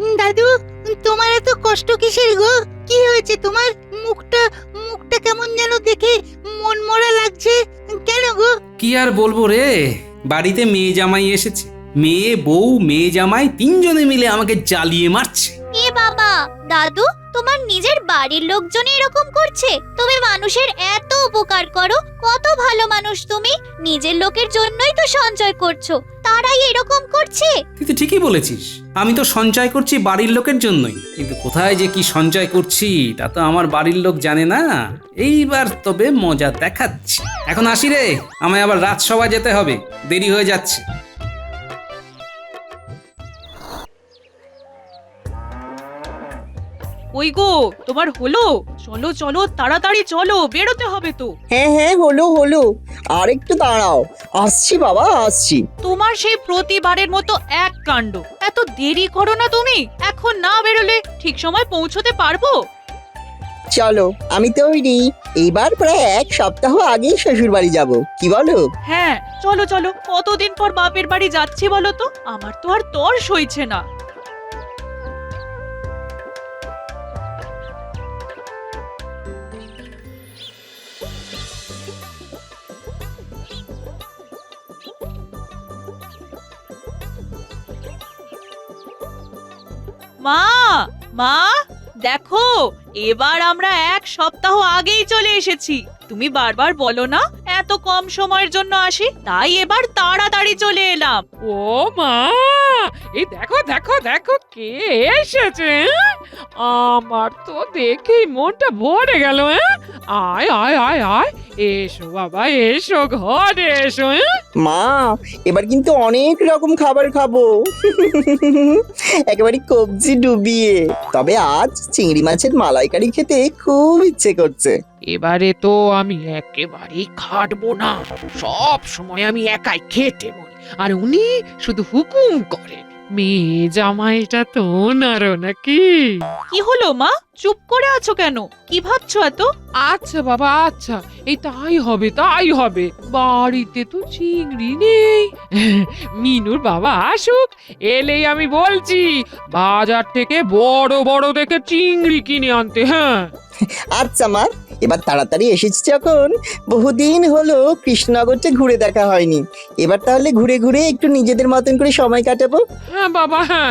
দাদু, তোমার এত কষ্ট কিসের গো? কি হয়েছে তোমার? মুখটা মুখটা কেমন যেন দেখে মন মরা লাগছে কেন গো? কি আর বলবো রে, বাড়িতে মেয়ে জামাই এসেছে। মেয়ে বউ মেয়ে জামাই তিনজনে মিলে আমাকে জ্বালিয়ে মারছে। এ বাবা, দাদু তোমার নিজের বাড়ির লোকজন এরকম করছে? তুমি মানুষের এত উপকার করো, কত ভালো মানুষ তুমি। নিজের লোকের জন্যই তো সঞ্চয় করছো, তারাই এরকম করছে। তুই তো ঠিকই বলেছিস, আমি তো সঞ্চয় করছি বাড়ির লোকের জন্যই, কিন্তু কোথায় যে কি সঞ্চয় করছি তা তো আমার বাড়ির লোক জানে না। এইবার তবে মজা দেখাচ্ছি। এখন আসি রে, আমায় আবার রাজসভায় যেতে হবে, দেরি হয়ে যাচ্ছে। ওই গো, তোমার হলো? চলো চলো, তাড়াতাড়ি চলো, বেরোতে হবে তো। হ্যাঁ হ্যাঁ, হলো হলো। আর একটু দাঁড়াও, আসছি বাবা, আসছি। তোমার সেই প্রতিবারের মতো এক কাণ্ড। এত দেরি করো না তুমি। এখন না বেরোলে ঠিক সময় পৌঁছতে পারবো? চলো, আমি তৈরি। এইবার প্রায় এক সপ্তাহ আগেই শ্বশুর বাড়ি যাবো, কি বলো? হ্যাঁ চলো চলো, কতদিন পর বাপের বাড়ি যাচ্ছি বলো তো? আমার তো আর তর সইছে না। মা, মা, দেখো, এবার আমরা এক সপ্তাহ আগেই চলে এসেছি। তুমি বারবার বলো না এত কম সময়ের জন্য আসি, তাই এবার তাড়াতাড়ি চলে এলাম। ও মা, এই দেখো দেখো দেখো কে এসেছে। আমার তো দেখেই মনটা ভরে গেল। আয় আয় আয় আয়, এসো বাবা, এসো ঘরে এসো। মা, এবার কিন্তু অনেক রকম খাবার খাবো। একেবারে কবজি ডুবিয়ে। তবে আজ চিংড়ি মাছের মালাইকারি খেতে খুব ইচ্ছে করছে। এবারে তো আমি একেবারেই খাটবো না, সব সময় আমি একাই খেটে মরি, আর উনি শুধু হুকুম করেন। মেয়ে জামাইটা তো ওনারও নাকি। কি হলো মা, চুপ করে আছো কেন? কি ভাবছো এত? আচ্ছা বাবা আচ্ছা, এই তাই হবে তাই হবে। বাড়িতে তো চিংড়ি নেই। মিনুর বাবা আসুক, এলেই আমি বলছি বাজার থেকে বড় বড় দেখে চিংড়ি কিনে আনতে। হ্যাঁ আচ্ছা মা, এবার তাড়াতাড়ি এসেছি যখন, বহুদিন হলো কৃষ্ণনগরটা ঘুরে দেখা হয়নি। এবার তাহলে ঘুরে ঘুরে একটু নিজেদের মতন করে সময় কাটাবো। হ্যাঁ বাবা হ্যাঁ,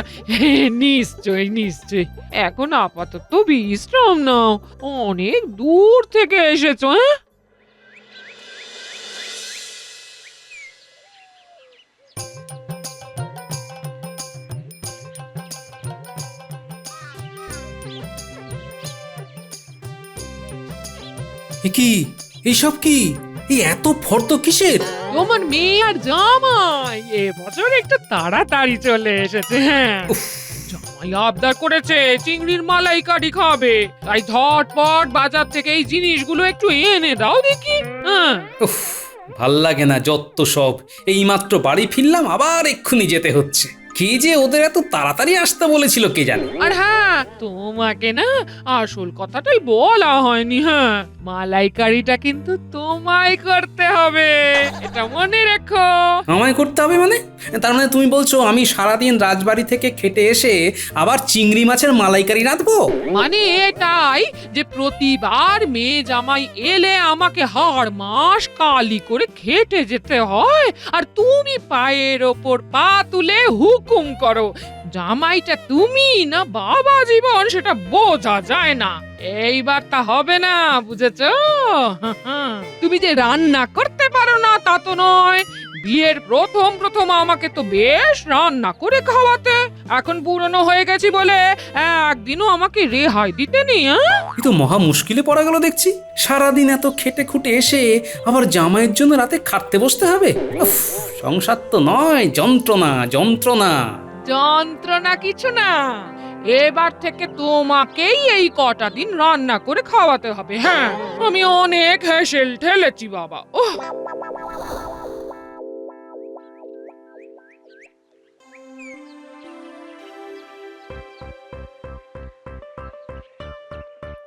নিশ্চয়ই নিশ্চয়ই। এখন আপাতত বিশ্রাম নাও, অনেক দূর থেকে এসেছো। হ্যাঁ এ কি, এইসব কি? এই এত ফর্দ কিসের? তোমার মেয়ে আর জামাই এবছর একটু তাড়াতাড়ি চলে এসেছে। হ্যাঁ জামাই আবদার করেছে চিংড়ির মালাইকারি খাবে, তাই ঝটপট বাজার থেকে এই জিনিসগুলো একটু এনে দাও দেখি। হ্যাঁ উফ, ভাল লাগে না যত সব। এইমাত্র বাড়ি ফিরলাম, আবার এক্ষুনি যেতে হচ্ছে। কে যে ওদের এত তাড়াতাড়ি আসতে বলেছিল কে জানে। আর হ্যাঁ, তোমাকে না আসল কথাটাই বলা হয়নি। হ্যাঁ, মালাইকারিটা কিন্তু তোমায় করতে হবে, এটা মনে রেখো। আমায় করতে হবে মানে? তার মানে তুমি বলছো আমি সারাদিন রাজবাড়ি থেকে খেটে এসে আবার চিংড়ি মাছের মালাইকারি রাঁধবো? মানে এটাই যে প্রতিবার মেয়ে জামাই এলে আমাকে হাড় মাস কালি করে খেটে যেতে হয়, আর তুমি পায়ের ওপর পা তুলে হুকুম করো। জামাইটা তুমি না বাবা জীবন সেটা বোঝা যায় না। এইবার তা হবে না, বুঝেছো? তুমি যে রান্না করতে পারো না তা তো নয়, বিয়ের প্রথম প্রথম আমাকে তো বেশ রান্না করে খাওয়াতে। এখন পুরনো হয়ে গেছি বলে একদিনও আমাকে রেহাই দিতে নেই। এ তো মহা মুশকিলে পড়া গেল দেখছি। সারাদিন এত খেটে খুটে এসে আবার জামাইয়ের জন্য রাতে খাটতে বসতে হবে। উফ, সংসার তো নয়, যন্ত্রণা যন্ত্রণা। যন্ত্রণা কিছু না, এবার থেকে তোমাকেই এই কটা দিন রান্না করে খাওয়াতে হবে। হ্যাঁ, আমি অনেক হেসেল ঠেলেছি বাবা। ওহ,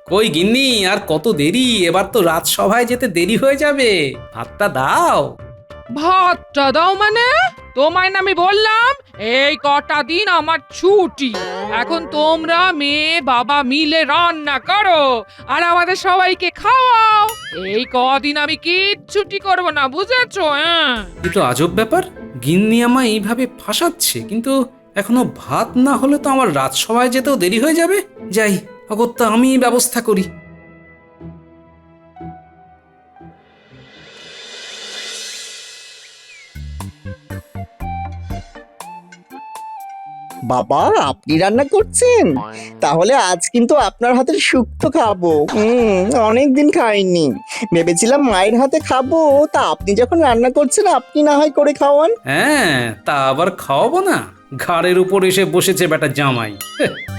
কই গিন্নি, আর কত দেরি? এবার তো রাজসভায় যেতে দেরি হয়ে যাবে, ভাতটা দাও। ভাতটা দাও মানে? তোমায় না আমি বললাম এই কটা দিন আমার ছুটি, এখন তোমরা মেয়ে বাবা মিলে রান্না করো আর আমাদের সবাইকে খাওয়াও। এই কদিন আমি কিচ্ছুটি করব না, বুঝেছো? হ্যাঁ। এ তো আজব ব্যাপার, গিন্নি আমায় এইভাবে ফাঁসাচ্ছে, কিন্তু এখনো ভাত না হলে তো আমার রাজসভায় যেতেও দেরি হয়ে যাবে। যাই, অগত্যা আমি ব্যবস্থা করি। বাবা, আপনি রান্না করছেন? তাহলে আজ কিন্তু আপনার হাতের শুক্তো খাবো। অনেকদিন খাইনি, ভেবেছিলাম মায়ের হাতে খাবো। তা আপনি যখন রান্না করছেন, আপনি না হয় করে খাওয়ান। হ্যাঁ, তা আবার খাওয়াবো না? ঘাড়ের উপর এসে বসেছে বেটা জামাই।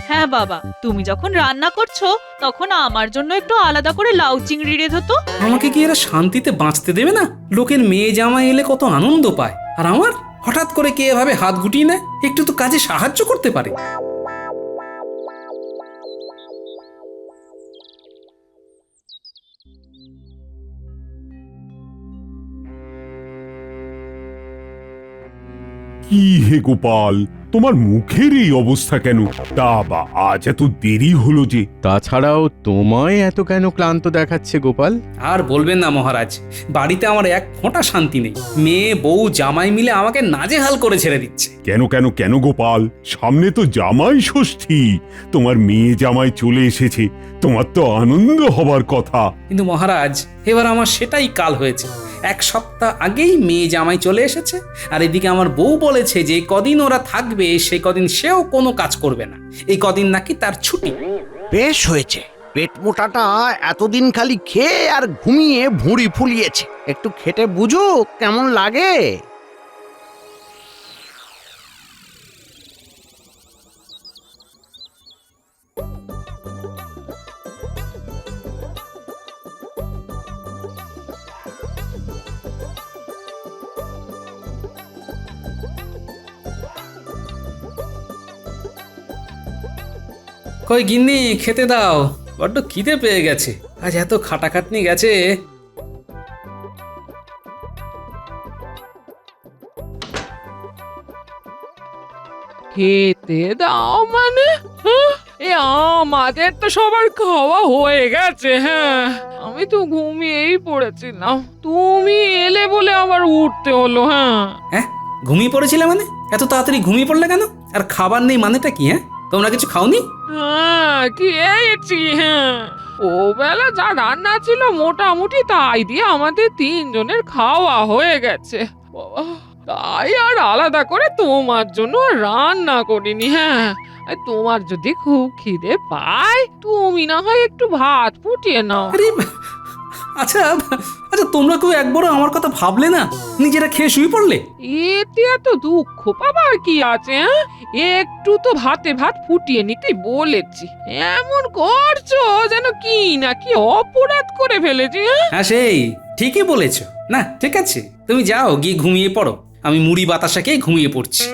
হ্যাঁ বাবা, তুমি যখন রান্না করছো তখন আমার জন্য একটু আলাদা করে লাউ চিংড়ি রেঁধো তো। আমাকে কি এরা শান্তিতে বাঁচতে দেবে না? লোকের মেয়ে জামাই এলে কত আনন্দ পায়, আর আমার হঠাৎ করে কে এভাবে হাত গুটিয়ে নেয়? একটু তো কাজে সাহায্য করতে পারে। কি হে গোপাল, তোমার মুখের এই অবস্থা কেন? তা বা আজ এত দেরি হলো যে? তাছাড়াও তোমায় এত কেন ক্লান্ত দেখাচ্ছে গোপাল? আর বলবেন না মহারাজ, বাড়িতে আমার এক ফোঁটা শান্তি নেই। মেয়ে বউ জামাই মিলে আমাকে নাজেহাল করে ছেড়ে দিচ্ছে। কেন কেন কেন গোপাল, সামনে তো জামাই ষষ্ঠী, তোমার মেয়ে জামাই চলে এসেছে, তোমার তো আনন্দ হবার কথা। কিন্তু মহারাজ, এবার আমার সেটাই কাল হয়েছে। এক সপ্তাহ আগেই মেয়ে জামাই চলে এসেছে, আর এদিকে আমার বউ বলেছে যে কদিন ওরা থাকবে সেই কদিন সেও কোনো কাজ করবে না। এই কদিন নাকি তার ছুটি। বেশ হয়েছে, পেট মোটাটা এতদিন খালি খেয়ে আর ঘুমিয়ে ভুঁড়ি ফুলিয়েছে। একটু খেটে বুঝুক কেমন লাগে। কই গিন্নি, খেতে দাও, বড্ড খিদে পেয়ে গেছে। আজ এত খাটাখাটনি গেছে। খেতে দাও মানে? হ্যাঁ? এ আমাদের তো সবার খাওয়া হয়ে গেছে। হ্যাঁ, আমি তো ঘুমিয়েই পড়েছিলাম, তুমি এলে বলে আবার উঠতে হলো। হ্যাঁ। হ্যাঁ, ঘুমিয়ে পড়েছিলে মানে? এত তাড়াতাড়ি ঘুমিয়ে পড়লে কেন? আর খাবার নেই মানেটা কি? হ্যাঁ, তোমরা কিছু খাওনি? হ্যাঁ, খেয়েছি। হ্যাঁ, ও বেলা যা রান্না ছিল মোটামুটি তাই দিয়ে আমাদের তিনজনের খাওয়া হয়ে গেছে। বাবা, তাই আর আলাদা করে তোমার জন্য আর রান্না করিনি। হ্যাঁ, আর তোমার যদি খুব খিদে পায়, তুমি না হয় একটু ভাত ফুটিয়ে নাও। আরে আচ্ছা আচ্ছা, তোমরা কেউ একবারও আমার কথা ভাবলে না? নিজেরা খেয়ে শুয়ে পড়লে। এতে এত দুঃখ পাবার কি আছে? হ্যাঁ? একটু তো ভাতে ভাত ফুটিয়ে নিতে বলেছি, এমন করছো যেন কি না কি অপরাধ করে ফেলেছি। হ্যাঁ, হ্যাঁ, সেই ঠিকই বলেছ। না, ঠিক আছে, তুমি যাও, গিয়ে ঘুমিয়ে পড়ো। আমি মুড়ি বাতাসা খেয়ে ঘুমিয়ে পড়ছি।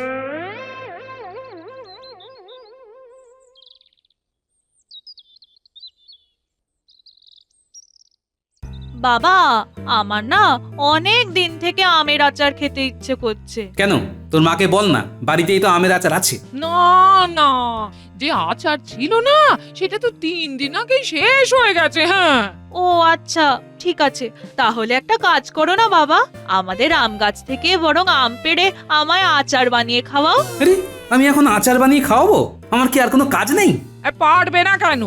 বাবা, আমার না অনেক দিন থেকে আমের আচার খেতে ইচ্ছে করছে। কেন, তোর মাকে বল না, বাড়িতেই তো আমের আচার আছে। না না, যে আচার ছিল না সেটা তো 3 দিন আগেই শেষ হয়ে গেছে। হ্যাঁ। ও আচ্ছা, ঠিক আছে, তাহলে একটা কাজ করো না বাবা, আমাদের আম গাছ থেকে বরং আম পেড়ে আমায় আচার বানিয়ে খাওয়াও। আরে, আমি এখন আচার বানিয়ে খাওয়াবো? আমার কি আর কোনো কাজ নেই? পারবে না কেন?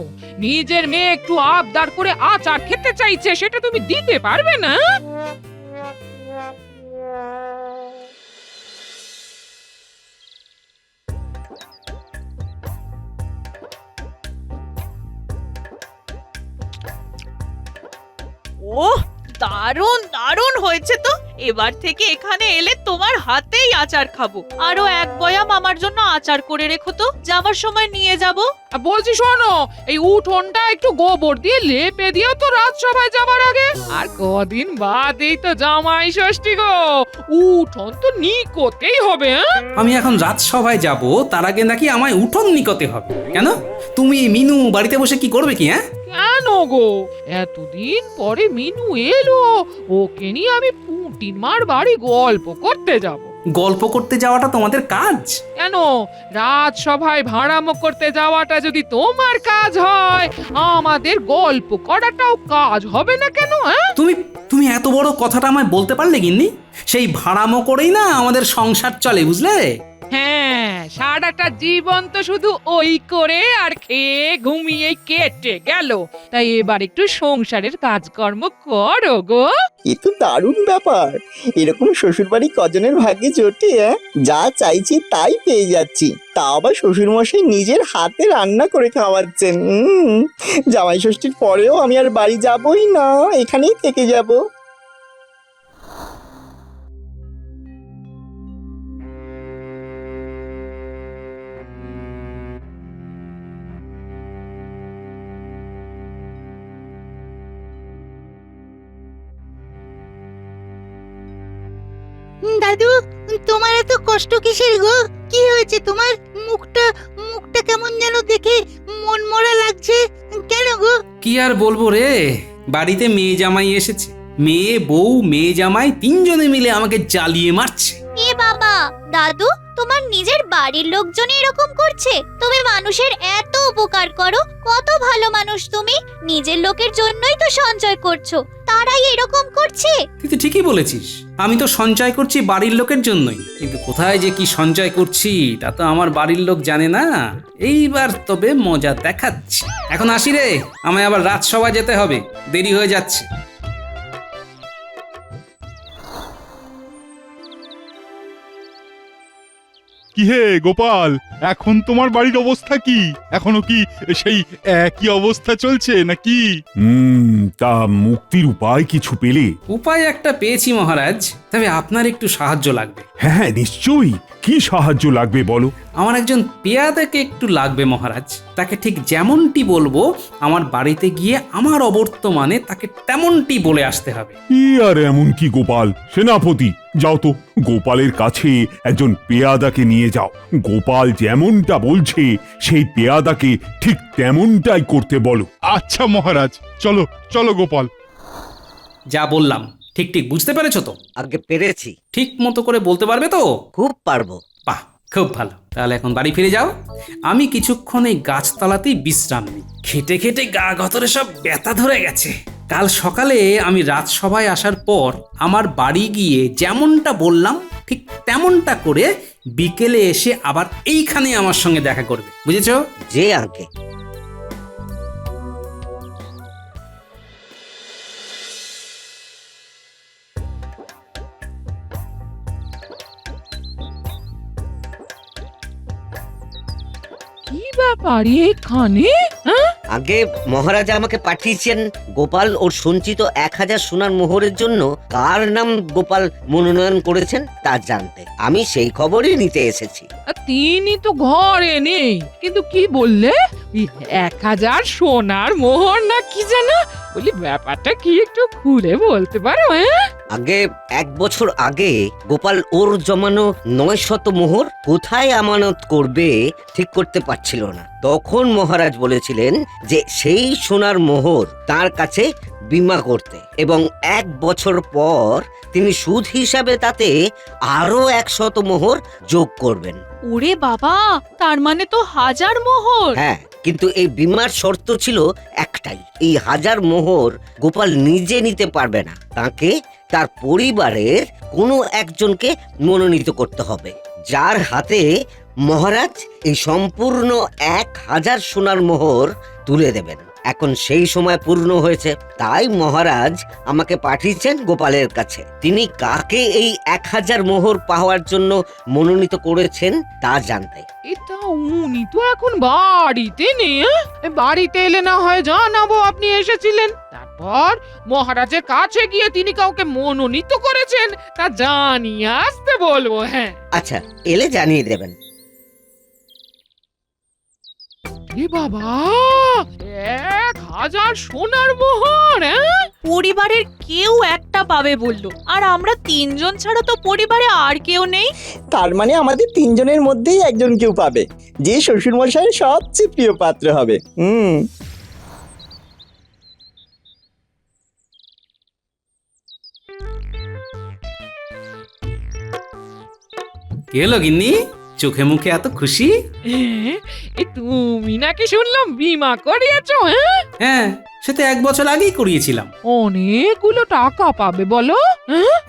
নিজের মেয়ে একটু আবদার করে আচার খেতে চাইছে, সেটা তুমি দিতে পারবে না? ওহ, দারুণ দারুণ হয়েছে তো। এবার থেকে এখানে এলে তোমার হাতেই আচার খাবো। আরো এক বয়াম আমার জন্য আচার করে রেখো তো, যাবার সময় নিয়ে যাব। বলছি শোনো, এই উঠোনটা একটু গোবর দিয়ে লেপে দিও তো রাজসভায় যাবার আগে। আর কদিন বাদেই তো জামাই ষষ্ঠী গো, উঠোন তো নিকোতেই হবে। হ্যাঁ, আমি এখন রাজসভায় যাব, তার আগে নাকি আমায় উঠোন নিকতে হবে? কেন, তুমি মিনু বাড়িতে বসে কি করবে কি? হ্যাঁ, কেন গো, এতদিন পরে মিনু এলো, ওকে নিয়ে আমি পুঁটির মার বাড়ি গল্প করতে যাব। গল্প করতে যাওয়াটা তোমাদের কাজ? কেন রাজসভায় ভাড়ামো করতে যাওয়াটা যদি তোমার কাজ হয়, আমাদের গল্প করাটাও কাজ হবে না কেন? হ্যাঁ, তুমি তুমি এত বড় কথাটা আমায় বলতে পারলে গিন্নি? সেই ভাড়ামো করেই না আমাদের সংসার চলে, বুঝলে? হ্যাঁ, সারাটা জীবন তো শুধু ওই করে আর খেয়ে ঘুমিয়ে কেটে গেল। তাই এবার একটু সংসারের কাজকর্ম করো গো। এ তো দারুণ ব্যাপার। এরকম শ্বশুরবাড়ি কজনের ভাগ্যে জোটে? যা চাইছি তাই পেয়ে যাচ্ছি, তা আবার শ্বশুরমশাই নিজের হাতে রান্না করে খাওয়াচ্ছেন। জামাই ষষ্ঠীর পরেও আমি আর বাড়ি যাবই না, এখানেই থেকে যাব। দাদু, তোমার এত কষ্ট কিসের গো? কি হয়েছে তোমার? মুখটা মুখটা কেমন যেন দেখে মন মরা লাগছে কেন গো? কি আর বলবো রে, বাড়িতে মেয়ে জামাই এসেছে। মেয়ে বউ মেয়ে জামাই তিনজনে মিলে আমাকে জ্বালিয়ে মারছে। এ বাবা, দাদু তোমার নিজের বাড়ির লোকজন এরকম করছে? তুমি মানুষের এত উপকার করো, কত ভালো মানুষ তুমি। নিজের লোকের জন্যই তো সঞ্চয় করছো, তারাই এরকম করছে। তুই তো ঠিকই বলেছিস, আমি তো সঞ্চয় করছি বাড়ির লোকের জন্যই, কিন্তু কোথায় যে কি সঞ্চয় করছি তা তো আমার বাড়ির লোক জানে না। এইবার তবে মজা দেখাচ্ছি। এখন আসি রে, আমায় আবার রাজসভায় যেতে হবে, দেরি হয়ে যাচ্ছে। কি হে গোপাল, এখন তোমার বাড়ির অবস্থা কি? এখনো কি সেই একই অবস্থা চলছে নাকি? তা মুক্তির উপায় কিছু পেলে? উপায় একটা পেয়েছি মহারাজ, তবে আপনার একটু সাহায্য লাগবে। হ্যাঁ হ্যাঁ, নিশ্চয়ই। কি সাহায্য লাগবে বলো? আমার একজন পেয়াদাকে একটু লাগবে মহারাজ। তাকে ঠিক যেমনটি বলবো, আমার বাড়িতে গিয়ে আমার অবর্তমানে তাকে তেমনটি বলে আসতে হবে। আর এমন কি গোপাল? সেনাপতি, যাও তো গোপালের কাছে একজন পেয়াদাকে নিয়ে যাও। গোপাল যেমনটা বলছে সেই পেয়াদাকে ঠিক তেমনটাই করতে বলো। আচ্ছা মহারাজ, চলো চলো গোপাল। যা বললাম ঠিক ঠিক বুঝতে পেরেছো তো? আগে পেরেছি, ঠিক মতো করে বলতে পারবে তো? খুব পারবো। বাহ, খুব ভালো। তাহলে এখন বাড়ি ফিরে যাও, আমি কিছুক্ষণ এই গাছতলাতেই বিশ্রাম নিই। খেটে খেটে গা গতরে সব ব্যথা ধরে গেছে। কাল সকালে আমি রাজসভায় আসার পর আমার বাড়ি গিয়ে যেমনটা বললাম ঠিক তেমনটা করে বিকেলে এসে আবার এইখানে আমার সঙ্গে দেখা করবে, বুঝেছো? যে আগে কি ব্যাপার এখানে? হ্যাঁ, আগে মহারাজ আমাকে পাঠিয়েছেন গোপাল ওর সঞ্চিত 1000 সোনার মোহরের জন্য কার নাম গোপাল মনোনয়ন করেছেন তা জানতে। আমি সেই খবরই নিতে এসেছি। তিনি তো ঘরে নেই, কিন্তু কি বললে? 1000 সোনার মোহর না কি জানা? বলি ব্যাপারটা কি একটু খুলে বলতে পারো? হ্যাঁ, আগে 1 বছর আগে গোপাল ওর জমানো 900 মোহর কোথায় আমানত করবে ঠিক করতে পারছিল না। তখন মহারাজ বলেছিলেন যে সেই সোনার মোহর তার কাছে বীমা করতে, এবং 1 বছর পর তিনি সুদ হিসাবে তাতে আরো 100 মোহর যোগ করবেন। ওরে বাবা, তার মানে তো 1000 মোহর। হ্যাঁ, কিন্তু এই বীমার শর্ত ছিল একটাই, এই 1000 মোহর গোপাল নিজে নিতে পারবে না, তাকে তার পরিবারের কোনো একজনকে মনোনীত করতে হবে, যার হাতে মহারাজ এই সম্পূর্ণ 1000 সোনার মোহর তুলে দেবেন। এখন সেই সময় পূর্ণ হয়েছে, তাই মহারাজ আমাকে পাঠিয়েছেন গোপালের কাছে। তিনি কাকে এই 1000 মোহর পাওয়ার জন্য মনোনীত করেছেন তা জানতে। এটা উনি তো এখন বাড়িতে নেই। বাড়িতে এলে না হয় জানাবো আপনি এসেছিলেন। তারপর মহারাজের কাছে গিয়ে তিনি কাউকে মনোনীত করেছেন তা জানিয়ে আসতে বলবো। হ্যাঁ, আচ্ছা, এলে জানিয়ে দেবেন। এ বাবা, 1000 সোনার মোহর! হ্যাঁ, পরিবারের কেউ একটা পাবে বললো, আর আমরা 3 জন ছাড়া তো পরিবারে আর কেউ নেই। তার মানে আমাদের 3 জনের মধ্যেই একজন কেউ পাবে, যে শ্বশুরমশাইয়ের সবচেয়ে প্রিয় পাত্র হবে। কি হলো গিন্নি, চোখে মুখে এত খুশি? এই তুমি নাকি শুনলাম বিমা করিয়েছো? হ্যাঁ, হ্যাঁ, সে তো 1 বছর আগেই করিয়েছিলাম। অনেকগুলো টাকা পাবে বলো।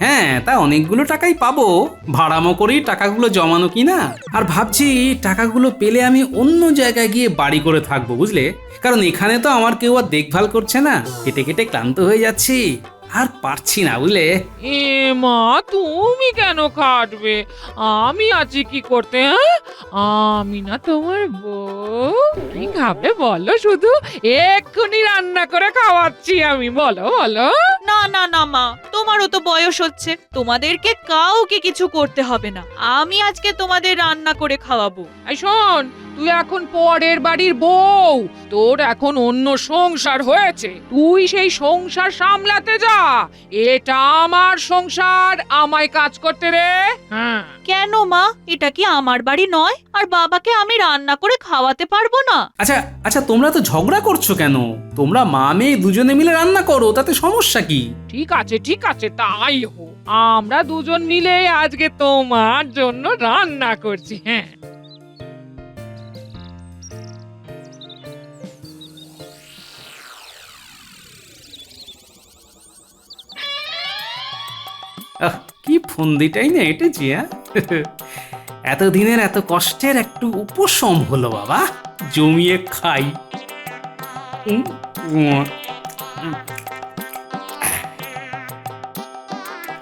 হ্যাঁ, তা অনেকগুলো টাকাই পাবো, ভাড়ামো করেই টাকাগুলো জমানো কিনা। আর ভাবছি টাকাগুলো পেলে আমি অন্য জায়গায় গিয়ে বাড়ি করে থাকবো, বুঝলে? কারণ এখানে তো আমার কেউ আর দেখভাল করছে না, কেটে কেটে ক্লান্ত হয়ে যাচ্ছি, আর পারছি না, বুঝলে? এ মা, তুমি কেন খাটবে? আমি আছি কি করতে? হ্যাঁ, আমি না তোমার বউ। কি খাবে বলো, শুধু এক্ষুনি রান্না করে খাওয়াচ্ছি আমি। বলো বলো। না না না মা, তোমারও তো বয়স হচ্ছে, তোমাদেরকে কাউকে কিছু করতে হবে না, আমি আজকে তোমাদের রান্না করে খাওয়াবো। এই শোন, তুই এখন পরের বাড়ির বউ, তোর এখন অন্য সংসার হয়েছে, তুই সেই সংসার সামলাতে যা। এটা আমার সংসার, আমায় কাজ করতে রে। হ্যাঁ, কেন মা, এটা কি আমার বাড়ি নয়? আর বাবাকে আমি রান্না করে খাওয়াতে পারবো না? আচ্ছা আচ্ছা, তোমরা তো ঝগড়া করছো কেন? তোমরা মা মেয়ে দুজনে মিলে রান্না করো, তাতে সমস্যা কি? ঠিক আছে ঠিক আছে, তাই হোক। আমরা দুজন মিলে আজকে তোমার জন্য রান্না করছি। হ্যাঁ, কি ফন্দিটাই না এটেছি, হ্যাঁ? এতদিনের এত কষ্টের একটু উপশম হলো বাবা, জমিয়ে খাই।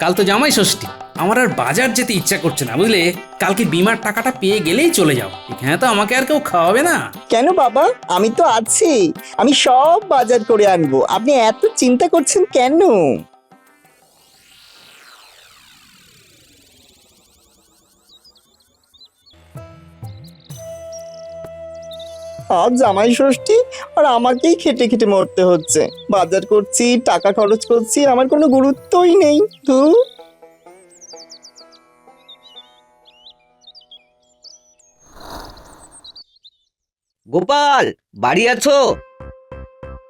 কাল তো জামাই ষষ্ঠী, আমার আর বাজার যেতে ইচ্ছা করছে না, বুঝলে? কালকে বিমার টাকাটা পেয়ে গেলেই চলে যাও, এখানে তো আমাকে আর কেউ খাওয়াবে না। কেন বাবা, আমি তো আছি, আমি সব বাজার করে আনবো, আপনি এত চিন্তা করছেন কেন? আজ জামাই ষষ্ঠী আর আমাকেই খেটে খেটে মরতে হচ্ছে, বাজার করছি, টাকা খরচ করছি, আমার কোনো গুরুত্বই নেই। ধুর। গোপাল, বাড়ি আছো?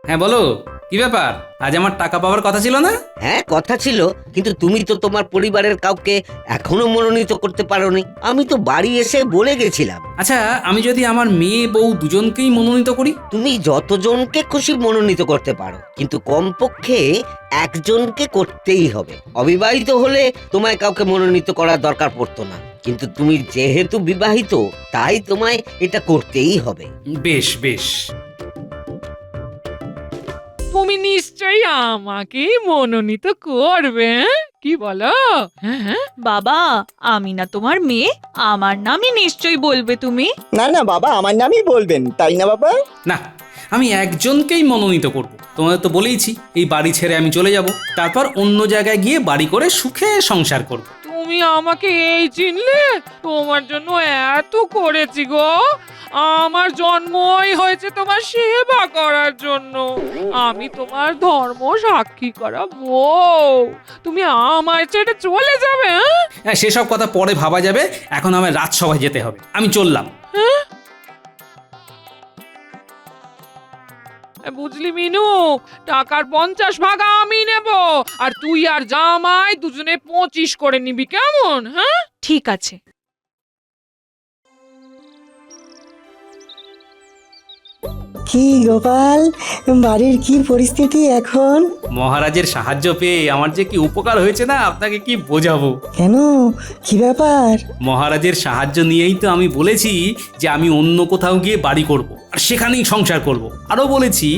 হ্যাঁ বলো, কি ব্যাপার? আজ আমার টাকা পাওয়ার কথা ছিল না? হ্যাঁ, কথা ছিল, কিন্তু তুমি তো তোমার পরিবারের কাউকে এখনো মনোনীত করতে পারোনি। আমি তো বাড়ি এসে বলে গেছিলাম। আচ্ছা, আমি যদি আমার মেয়ে বউ দুজনকেই মনোনীত করি? তুমি যতজনকে খুশি মনোনীত করতে পারো, কিন্তু কমপক্ষে একজনকে করতেই হবে। অবিবাহিত হলে তোমায় কাউকে মনোনীত করার দরকার পড়তো না, কিন্তু তুমি যেহেতু বিবাহিত, তাই তোমায় এটা করতেই হবে। বেশ বেশ, তুমি নিশ্চয়ই আমাকেই মনোনীত করবে, হ্যাঁ? কি বলো? হ্যাঁ, বাবা, আমি না তোমার মেয়ে, আমার নামই নিশ্চয়ই বলবে তুমি। না না বাবা, আমার নামই বলবেন, তাই না বাবা? না, আমি একজনকেই মনোনীত করব। তোমাদের তো বলেইছি, এই বাড়ি ছেড়ে আমি চলে যাব, তারপর অন্য জায়গায় গিয়ে বাড়ি করে সুখে সংসার করব। তুমি আমাকে এই চিনলে? তোমার জন্য এত করেছি গো, আমার জন্মই হয়েছে তোমার সেবা করার জন্য। আমি তোমার ধর্ম সাক্ষী করা বউ, তুমি আমায় ছেড়ে চলে যাবে? হ্যাঁ, সেসব কথা পরে ভাবা যাবে, এখন আমার রাজসভায় যেতে হবে, আমি চললাম। বুঝলি মিনু, টাকার 50 ভাগ আমি নেব, আর তুই আর জামাই দুজনে 25 করে নিবি, কেমন? হ্যাঁ, ঠিক আছে। কি গোপাল, বাড়ির কি পরিস্থিতি এখন? মহারাজের সাহায্য পেয়ে আমার যে কি উপকার হয়েছে না, আপনাকে কি বোঝাবো। কেন, কি ব্যাপার? মহারাজের সাহায্য নিয়েই তো আমি বলেছি যে আমি অন্য কোথাও গিয়ে বাড়ি করব, আর সেখানেই সংসার করব। আরও বলেছি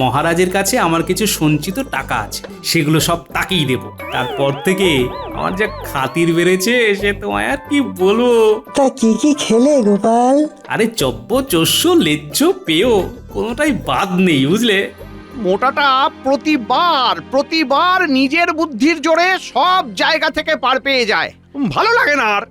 মহারাজের কাছে আমার কিছু সঞ্চিত টাকা আছে, সেগুলো সব তাকেই দেব। তারপর থেকে আমার যা খাতির বেড়েছে, সে তোমায় আর কি বলবো। তা কি কি খেলে গোপাল? আরে চব্য চস্য লেজ্জ পেয়, কোনোটাই বাদ নেই, বুঝলে? মোটাটা প্রতিবার নিজের বুদ্ধির জোরে সব জায়গা থেকে পার পেয়ে যায়, ভালো লাগে না আর।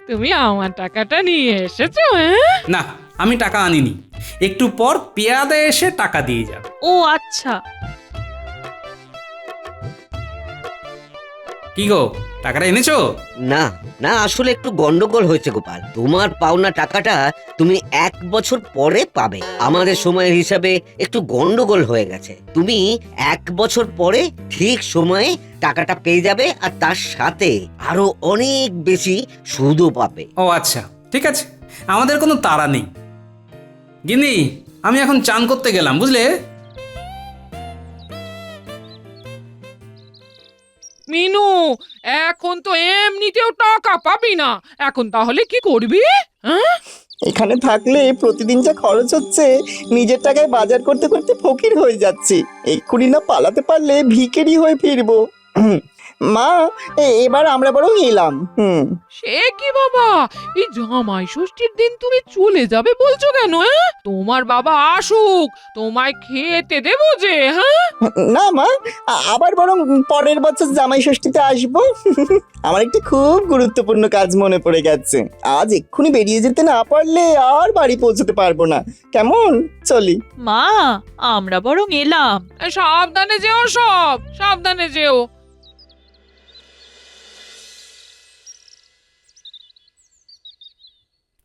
তুমি আমার টাকাটা নিয়ে এসেছো? হ্যাঁ, না, আমি টাকা আনিনি, একটু পর পেয়াদা এসে টাকা দিয়ে যাবে। ও আচ্ছা। কি গো, টাকাটা এনেছো? না না, আসলে একটু গন্ডগোল হয়েছে গোপাল। তোমার পাওনা টাকাটা তুমি 1 বছর পরে পাবে। আমাদের সময়ের হিসাবে একটু গন্ডগোল হয়ে গেছে। তুমি 1 বছর পরে ঠিক সময়ে টাকাটা পেয়ে যাবে, আর তার সাথে আরো অনেক বেশি সুদও পাবে। ও আচ্ছা, ঠিক আছে, আমাদের কোনো তাড়া নেই। গিন্নি, আমি এখন চান করতে গেলাম, বুঝলে? মিনু, এখন তো এমনিতেও টাকা পাবি না, এখন তাহলে কি করবি? হ্যাঁ, এখানে থাকলে প্রতিদিন যা খরচ হচ্ছে, নিজের টাকায় বাজার করতে করতে ফকির হয়ে যাচ্ছি। এক্ষুনি না পালাতে পারলে ভিখারি হয়ে ফিরবো। মা, এবার আমরা বরং এলাম। সে কি বাবা, এই জামাই ষষ্ঠীর দিন তুমি চলে যাবে বলছো কেন? তোমার বাবা আসুক, তোমায় খেতে দেবো যে। হ্যাঁ, না মা, আবার বরং পরের বছর জামাই ষষ্ঠীতে আসবো। আমার একটা খুব গুরুত্বপূর্ণ কাজ মনে পড়ে গেছে। আজ এক্ষুনি বেরিয়ে যেতে না পারলে আর বাড়ি পৌঁছতে পারবো না। কেমন, চলি? মা, আমরা বরং এলাম। সাবধানে যেও, সব সাবধানে যেও।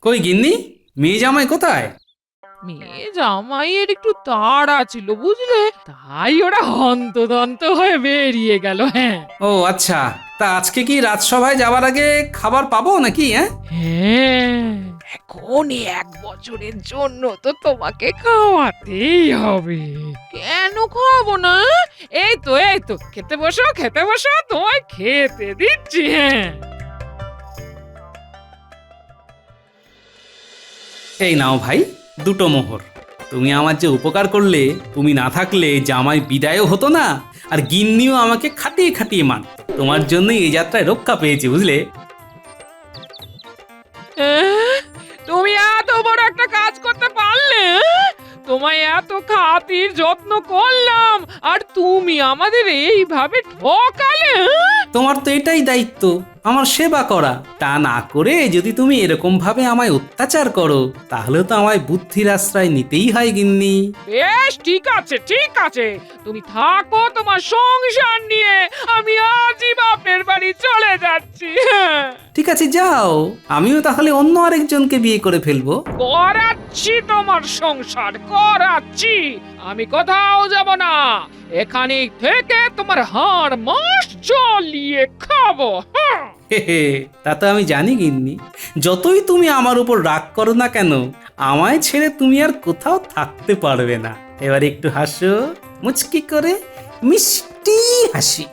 কই গিন্নি, মেয়ে জামাই কোথায়? মেয়ে জামাইয়ের একটু তাড়া ছিল বুঝলে, তাই ওরা হন্তদন্ত হয়ে বেরিয়ে গেল। হ্যাঁ ও আচ্ছা, তা আজকে কি রাজসভায় যাওয়ার আগে খাবার পাবো নাকি? হ্যাঁ, এখন 1 বছরের জন্য তো তোমাকে খাওয়াতেই হবে। কেন খাওয়াবো না? এই তো খেতে বসো, খেতে বসো, তোমায় খেতে দিচ্ছি। হ্যাঁ, এই নাও ভাই, 2টো মোহর। তুমি আমার যে উপকার করলে, তুমি না থাকলে জামাই বিদায়ও হতো না, আর গিন্নিও আমাকে খাটিয়ে খাটিয়ে মান। তোমার জন্যই এই যাত্রায় রক্ষা পেয়েছি, বুঝলে? তুমি এত বড় একটা কাজ করতে পারলে? তোমায় এত খাতির যত্ন করলাম, আর তুমি আমাদের এইভাবে ঠকালে? তোমার তো এটাই দায়িত্ব, আমার সেবা করা। তা না করে যদি তুমি এরকম ভাবে আমায় অত্যাচার করো, তাহলে তো আমায় বুদ্ধির আশ্রয় নিতেই হয় গিন্নি। বেশ, ঠিক আছে ঠিক আছে, তুমি থাকো তোমার সংসার নিয়ে, আমি আজই বাপের বাড়ি চলে যাচ্ছি। ঠিক আছে, যাও, আমিও তাহলে অন্য আরেকজনকে বিয়ে করে ফেলবো। করাচ্ছি তোমার সংসার, করাচ্ছি। আমি কোথাও যাব না, এখানে থেকে তোমার হাড় মাস জ্বলিয়ে খাবো। তা তো আমি জানি গিন্নি, যতই তুমি আমার উপর রাগ করো না কেন, আমায় ছেড়ে তুমি আর কোথাও থাকতে পারবে না। এবার একটু হাসো, মুচকি করে, মিষ্টি হাসি।